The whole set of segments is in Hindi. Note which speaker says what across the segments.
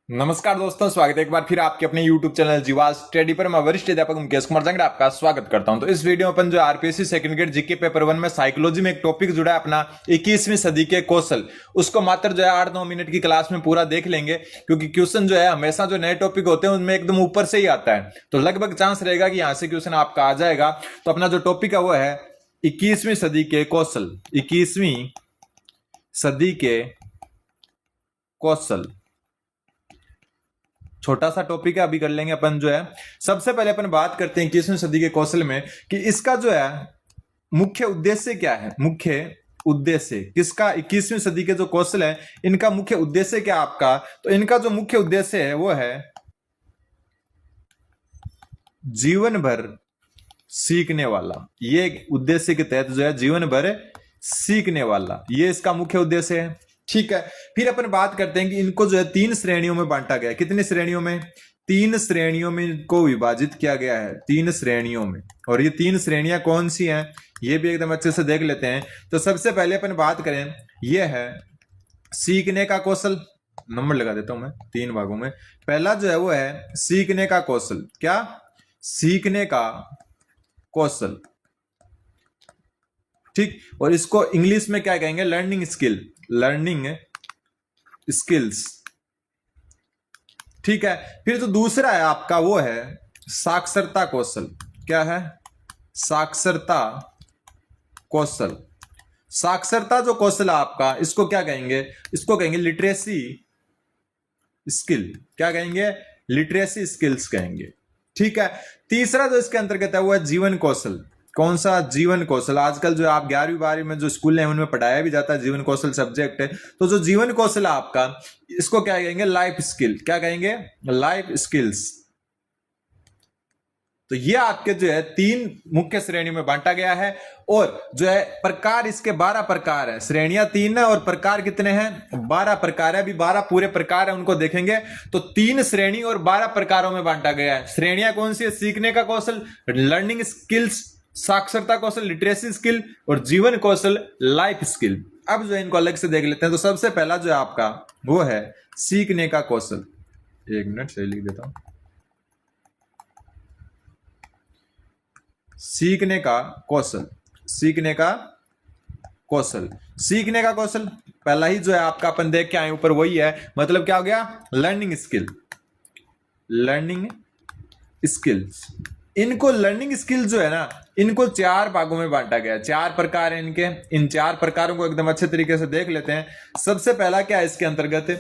Speaker 1: नमस्कार दोस्तों, स्वागत है एक बार फिर आपके अपने YouTube चैनल जीवास स्टडी पर। मैं वरिष्ठ अध्यापक मुकेश कुमार जंगड़ आपका स्वागत करता हूं। तो इस वीडियो में अपन जो RPSC second grade GK paper 1 में साइकोलॉजी में एक टॉपिक जुड़ा है अपना 21वीं सदी के कौशल, उसको मात्र जो है 8-9 मिनट की क्लास में पूरा देख लेंगे, क्योंकि क्वेश्चन जो है हमेशा जो नए टॉपिक होते हैं उनमें एकदम ऊपर से ही आता है, तो लगभग चांस रहेगा कि यहां से क्वेश्चन आपका आ जाएगा। तो अपना जो टॉपिक है वो है 21वीं सदी के कौशल। 21वीं सदी के कौशल छोटा सा टॉपिक है, अभी कर लेंगे अपन जो है। सबसे पहले अपन बात करते हैं 21वीं सदी के कौशल में कि इसका जो है मुख्य उद्देश्य क्या है। मुख्य उद्देश्य किसका, 21वीं सदी के जो कौशल है इनका मुख्य उद्देश्य क्या आपका, तो इनका जो मुख्य उद्देश्य है वो है जीवन भर सीखने वाला। ये उद्देश्य के तहत जो है जीवन भर सीखने वाला, ये इसका मुख्य उद्देश्य है। ठीक है, फिर अपन बात करते हैं कि इनको जो है 3 श्रेणियों में बांटा गया है। कितनी श्रेणियों में? 3 श्रेणियों में इनको विभाजित किया गया है, 3 श्रेणियों में। और ये 3 श्रेणियां कौन सी हैं ये भी एकदम अच्छे से देख लेते हैं। तो सबसे पहले अपन बात करें, ये है सीखने का कौशल। नंबर लगा देता हूं मैं 3 भागों में। पहला जो है वो है सीखने का कौशल। क्या? सीखने का कौशल। ठीक, और इसको इंग्लिश में क्या कहेंगे? Learning skill, learning skills. ठीक है, फिर जो दूसरा है आपका वो है साक्षरता कौशल। क्या है? साक्षरता कौशल। साक्षरता जो कौशल है आपका, इसको क्या कहेंगे? इसको कहेंगे लिटरेसी स्किल। क्या कहेंगे? लिटरेसी स्किल्स कहेंगे। ठीक है, तीसरा जो इसके अंतर्गत है वो है जीवन कौशल। कौन सा? जीवन कौशल। आजकल जो आप 11वीं 12वीं में जो स्कूल है उनमें पढ़ाया भी जाता है जीवन कौशल सब्जेक्ट है। तो जो जीवन कौशल है आपका, इसको क्या कहेंगे? Life skill. क्या कहेंगे? Life skills. तो ये आपके जो है 3 मुख्य श्रेणी में बांटा गया है। और जो है प्रकार, इसके 12 प्रकार है। श्रेणियां 3 है और प्रकार कितने हैं? 12 प्रकार है। अभी 12 पूरे प्रकार है, उनको देखेंगे। तो 3 श्रेणी और 12 प्रकारों में बांटा गया है। श्रेणियां कौन सी है? सीखने का कौशल, लर्निंग स्किल्स, साक्षरता कौशल, लिटरेसी स्किल, और जीवन कौशल, लाइफ स्किल। अब जो है इनको अलग से देख लेते हैं। तो सबसे पहला जो है आपका वो है सीखने का कौशल। 1 मिनट सही लिख देता हूं। सीखने का कौशल, सीखने का कौशल, सीखने का कौशल पहला ही जो है आपका अपन देख के आए ऊपर, वही है। मतलब क्या हो गया? Learning skill, learning skills. इनको लर्निंग स्किल जो है ना, इनको 4 भागों में बांटा गया है। 4 प्रकार है इनके। इन 4 प्रकारों को एकदम अच्छे तरीके से देख लेते हैं। सबसे पहला क्या है इसके अंतर्गत?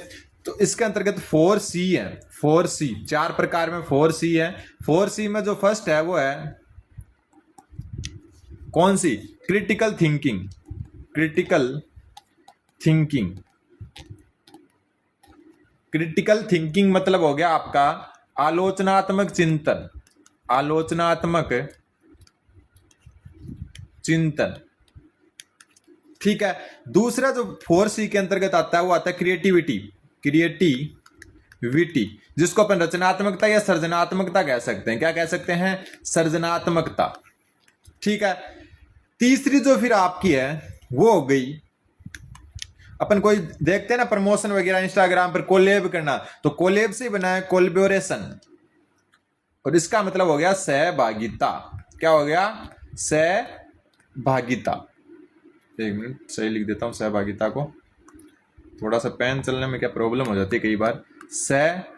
Speaker 1: तो इसके अंतर्गत 4C है। 4C 4 प्रकार में 4C है। 4C में जो फर्स्ट है वो है कौन सी? Critical thinking. Critical thinking. Critical thinking मतलब हो गया आपका आलोचनात्मक चिंतन। आलोचनात्मक चिंतन। ठीक है, दूसरा जो 4C के अंतर्गत आता है वो आता है क्रिएटिविटी। क्रिएटिविटी, जिसको अपन रचनात्मकता या सृजनात्मकता कह सकते हैं। क्या कह सकते हैं? सृजनात्मकता। ठीक है, तीसरी जो फिर आपकी है वो हो गई, अपन कोई देखते हैं ना प्रमोशन वगैरह इंस्टाग्राम पर, कोलैब करना, तो कोलैब से बना है कोलैबोरेशन। और इसका मतलब हो गया सहभागिता। क्या हो गया? सहभागिता। 1 मिनट सही लिख देता हूं सहभागिता को, थोड़ा सा पेन चलने में क्या प्रॉब्लम हो जाती है कई बार। सहभागिता।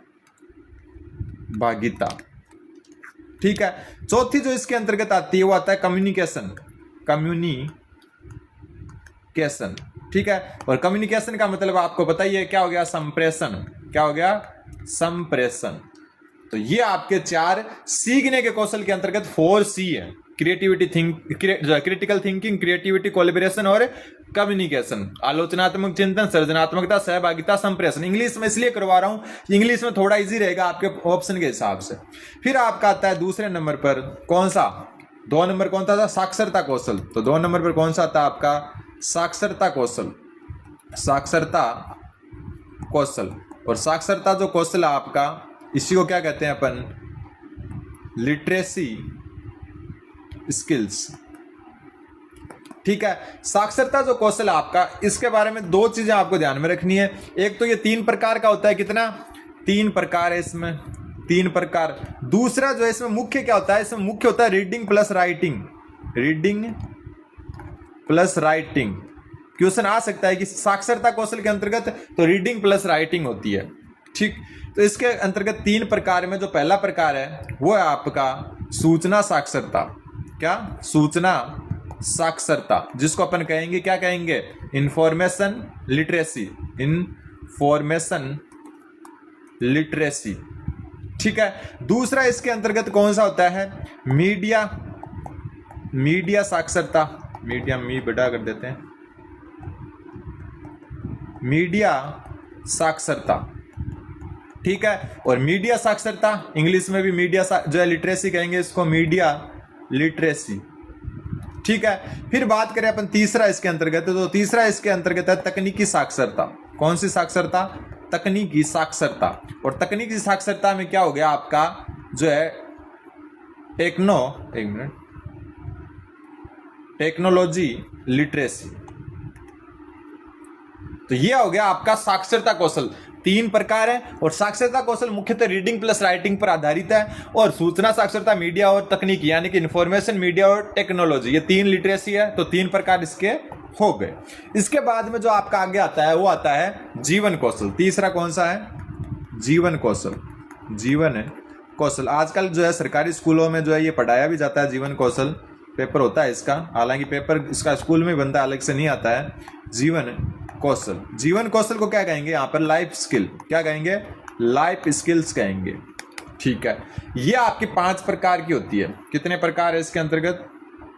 Speaker 1: ठीक है, चौथी जो इसके अंतर्गत आती है वो आता है कम्युनिकेशन। कम्युनिकेशन। ठीक है, और कम्युनिकेशन का मतलब आपको पता ही है, क्या हो गया? संप्रेषण। क्या हो गया? संप्रेषण। तो ये आपके 4 सीखने के कौशल के अंतर्गत 4C है। क्रिटिकल थिंकिंग, क्रिएटिविटी, कोलैबोरेशन और कम्युनिकेशन। आलोचनात्मक चिंतन, सृजनात्मकता, सहभागिता, संप्रेषण। इंग्लिश में इसलिए करवा रहा हूं, इंग्लिश में थोड़ा इजी रहेगा आपके ऑप्शन के हिसाब से। फिर आपका आता है दूसरे नंबर पर कौन सा? 2 नंबर कौन था? साक्षरता कौशल। तो 2 नंबर पर कौन सा था आपका? साक्षरता कौशल। साक्षरता कौशल। और साक्षरता जो कौशल है आपका, इसी को क्या कहते हैं अपन? Literacy skills. ठीक है, साक्षरता जो कौशल है आपका, इसके बारे में 2 चीजें आपको ध्यान में रखनी है। एक तो ये 3 प्रकार का होता है। कितना? 3 प्रकार है इसमें, 3 प्रकार। दूसरा जो है इसमें मुख्य क्या होता है, इसमें मुख्य होता है reading plus writing, reading plus writing. Question आ सकता है कि साक्षरता कौशल के अंतर्गत तो रीडिंग प्लस राइटिंग होती है, ठीक। तो इसके अंतर्गत 3 प्रकार में जो पहला प्रकार है वो है आपका सूचना साक्षरता। क्या? सूचना साक्षरता, जिसको अपन कहेंगे, क्या कहेंगे, इंफॉर्मेशन लिटरेसी, इंफॉर्मेशन लिटरेसी, ठीक है। दूसरा इसके अंतर्गत कौन सा होता है, मीडिया साक्षरता, मीडिया मी बड़ा कर देते हैं, मीडिया साक्षरता, ठीक है। और मीडिया साक्षरता इंग्लिश में भी मीडिया जो है लिटरेसी कहेंगे इसको, मीडिया लिटरेसी, ठीक है। फिर बात करें अपन तीसरा इसके अंतर्गत, तो तीसरा इसके अंतर्गत है तकनीकी साक्षरता। कौन सी साक्षरता? तकनीकी साक्षरता। और तकनीकी साक्षरता में क्या हो गया आपका जो है टेक्नोलॉजी लिटरेसी। तो ये हो गया आपका साक्षरता कौशल। 3 प्रकार है और साक्षरता कौशल मुख्यतः रीडिंग प्लस राइटिंग पर आधारित है, और सूचना साक्षरता मीडिया और तकनीकी यानी कि इंफॉर्मेशन मीडिया और टेक्नोलॉजी, ये 3 लिटरेसी है। तो 3 प्रकार इसके हो गए। इसके बाद में जो आपका आगे आता है वो आता है जीवन कौशल। तीसरा कौन सा है? जीवन कौशल। जीवन कौशल आजकल जो है सरकारी स्कूलों में जो है ये पढ़ाया भी जाता है, जीवन कौशल पेपर होता है इसका, हालांकि पेपर इसका स्कूल में बनता है, अलग से नहीं आता है। जीवन कौशल, जीवन कौशल को क्या कहेंगे यहाँ पर? Life skill. क्या कहेंगे? लाइफ स्किल्स कहेंगे, ठीक है। ये आपकी 5 प्रकार की होती है। कितने प्रकार है इसके अंतर्गत?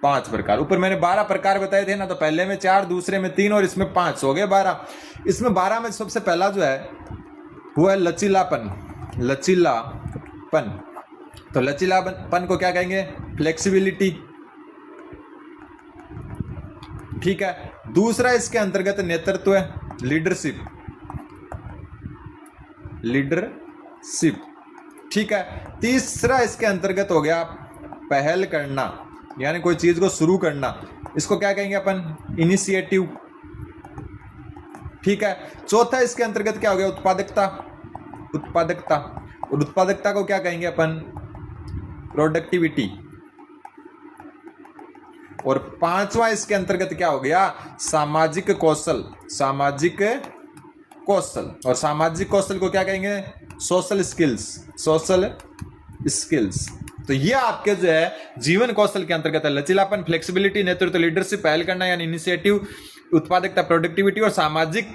Speaker 1: 5 प्रकार। ऊपर मैंने 12 प्रकार बताए थे ना, तो पहले में 4, दूसरे में 3 और इसमें 5, हो गए 12। इसमें 12 में सबसे पहला जो है वो है लचीलापन। लचीलापन, तो लचीलापन को क्या कहेंगे? फ्लेक्सिबिलिटी, ठीक है। दूसरा इसके अंतर्गत नेतृत्व है, लीडरशिप, ठीक है। तीसरा इसके अंतर्गत हो गया पहल करना, यानी कोई चीज को शुरू करना, इसको क्या कहेंगे अपन? इनिशिएटिव, ठीक है। चौथा इसके अंतर्गत क्या हो गया? उत्पादकता, और उत्पादकता को क्या कहेंगे अपन? प्रोडक्टिविटी। और 5वां इसके अंतर्गत क्या हो गया? सामाजिक कौशल, और सामाजिक कौशल को क्या कहेंगे? Social skills. तो ये आपके जो है जीवन कौशल के अंतर्गत है। लचीलापन, फ्लेक्सिबिलिटी, नेतृत्व, लीडरशिप, पहल करना यानी इनिशिएटिव, उत्पादकता, प्रोडक्टिविटी, और सामाजिक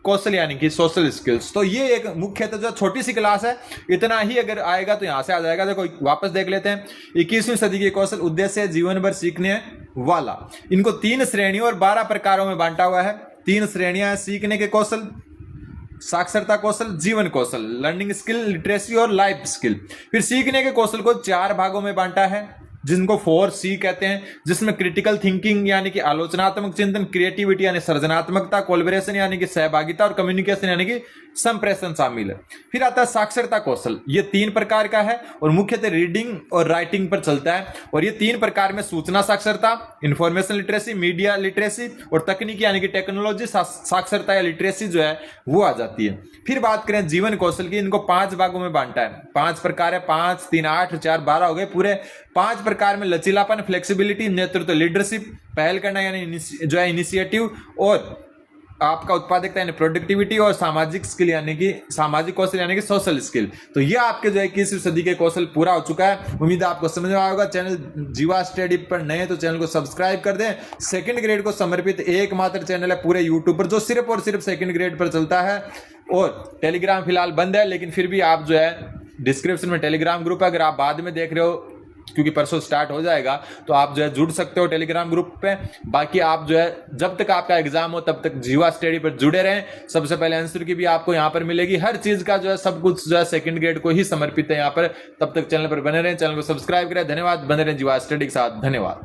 Speaker 1: कौशल यानी कि सोशल स्किल्स। तो ये एक मुख्यतः जो छोटी सी क्लास है, इतना ही अगर आएगा तो यहां से आ जाएगा। देखो वापस देख लेते हैं। 21वीं सदी के कौशल उद्देश्य है जीवन भर सीखने वाला। इनको 3 श्रेणियों और 12 प्रकारों में बांटा हुआ है। 3 श्रेणियां हैं सीखने के कौशल, साक्षरता कौशल, जीवन कौशल, लर्निंग स्किल, लिटरेसी और लाइफ स्किल। फिर सीखने के कौशल को 4 भागों में बांटा है, जिनको 4C कहते हैं, जिसमें क्रिटिकल थिंकिंग यानी कि आलोचनात्मक चिंतन, क्रिएटिविटी यानी सृजनात्मकता, कोलैबोरेशन यानी कि सहभागिता, और कम्युनिकेशन यानी कि संप्रेषण शामिल है। फिर आता है साक्षरता कौशल। ये 3 प्रकार का है और मुख्यतः रीडिंग और राइटिंग पर चलता है। और ये 3 प्रकार में सूचना साक्षरता, इंफॉर्मेशन लिटरेसी, मीडिया लिटरेसी, और तकनीकी यानी कि टेक्नोलॉजी साक्षरता या लिटरेसी जो है वो आ जाती है। फिर बात करें जीवन कौशल की, इनको 5 भागों में बांटा है। 5 प्रकार है, 5, 3, 8, 4, 12 हो गए पूरे। 5 प्रकार में लचीलापन, फ्लेक्सिबिलिटी, नेतृत्व, लीडरशिप, पहल करना यानी जो है इनिशिएटिव, और आपका उत्पादकता यानी प्रोडक्टिविटी, और सामाजिक स्किल यानी कि सामाजिक कौशल यानी कि सोशल स्किल। तो ये आपके जो है 21वीं सदी के कौशल पूरा हो चुका है। उम्मीद है आपको समझ में आया होगा। चैनल जीवा स्टडी पर नए तो चैनल को सब्सक्राइब कर दें। 2nd ग्रेड को समर्पित एकमात्र चैनल है पूरे यूट्यूब पर जो सिर्फ और सिर्फ 2nd ग्रेड पर चलता है। और टेलीग्राम फिलहाल बंद है, लेकिन फिर भी आप जो है डिस्क्रिप्शन में टेलीग्राम ग्रुप है, अगर आप बाद में देख रहे हो क्योंकि परसों स्टार्ट हो जाएगा, तो आप जो है जुड़ सकते हो टेलीग्राम ग्रुप पे। बाकी आप जो है जब तक आपका एग्जाम हो तब तक जीवा स्टडी पर जुड़े रहें। सबसे पहले आंसर की भी आपको यहाँ पर मिलेगी। हर चीज का जो है सब कुछ जो है 2nd ग्रेड को ही समर्पित है यहाँ पर। तब तक चैनल पर बने रहें, चैनल को सब्सक्राइब करें। धन्यवाद। बने रहें जीवा स्टडी के साथ। धन्यवाद।